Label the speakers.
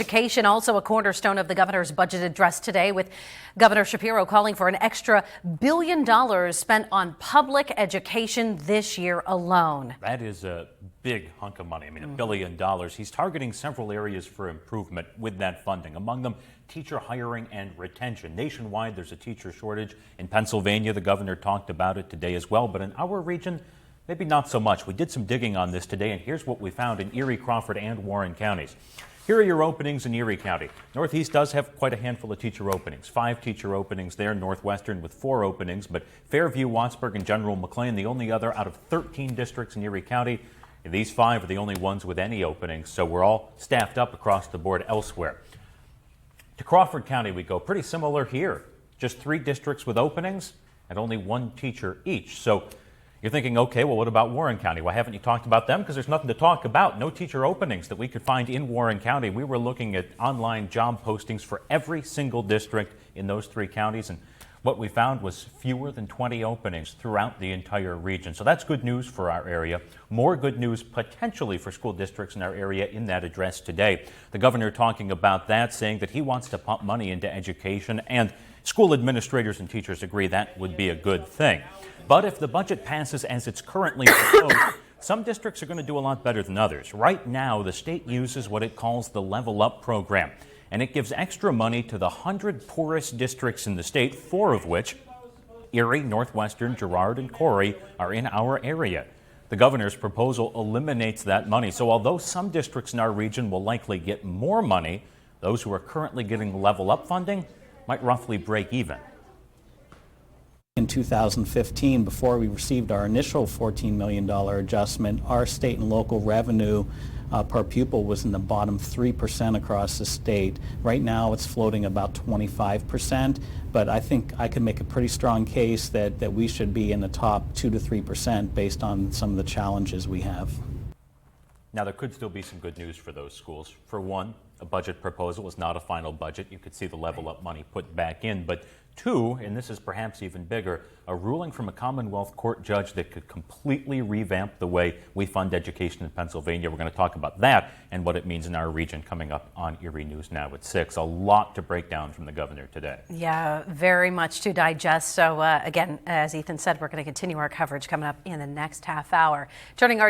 Speaker 1: Education also a cornerstone of the governor's budget address today, with Governor Shapiro calling for an extra $1 billion spent on public education this year alone.
Speaker 2: That is a big hunk of money. I mean, $1 billion. He's targeting several areas for improvement with that funding. Among them, teacher hiring and retention. Nationwide, there's a teacher shortage. In Pennsylvania, the governor talked about it today as well. But in our region, maybe not so much. We did some digging on this today, and here's what we found in Erie, Crawford, and Warren counties. Here are your openings in Erie County. Northeast does have quite a handful of teacher openings. 5 teacher openings there. Northwestern with 4 openings. But Fairview, Wattsburg, and General McLean, the only other out of 13 districts in Erie County. And these 5 are the only ones with any openings. So we're all staffed up across the board elsewhere. To Crawford County we go. Pretty similar here. Just 3 districts with openings and only 1 teacher each. So you're thinking, okay, well, what about Warren County? Why haven't you talked about them? Because there's nothing to talk about. No teacher openings that we could find in Warren County. We were looking at online job postings for every single district in those 3 counties, and what we found was fewer than 20 openings throughout the entire region. So that's good news for our area. More good news potentially for school districts in our area in that address today. The governor talking about that, saying that he wants to pump money into education, and school administrators and teachers agree that would be a good thing. But if the budget passes as it's currently proposed, some districts are going to do a lot better than others. Right now, the state uses what it calls the Level Up program, and it gives extra money to the 100 poorest districts in the state, 4 of which, Erie, Northwestern, Girard, and Corey, are in our area. The governor's proposal eliminates that money. So although some districts in our region will likely get more money, those who are currently getting Level Up funding might roughly break even.
Speaker 3: In 2015, before we received our initial $14 million adjustment, our state and local revenue per pupil was in the bottom 3% across the state. Right now it's floating about 25%, but I think I could make a pretty strong case that we should be in the top 2 to 3% based on some of the challenges we have.
Speaker 2: Now, there could still be some good news for those schools. For one, a budget proposal is not a final budget. You could see the Level Up money put back in. But 2, and this is perhaps even bigger, a ruling from a Commonwealth Court judge that could completely revamp the way we fund education in Pennsylvania. We're going to talk about that and what it means in our region coming up on Erie News Now at 6. A lot to break down from the governor today.
Speaker 1: Yeah, very much to digest. So again, as Ethan said, we're going to continue our coverage coming up in the next half hour. Turning our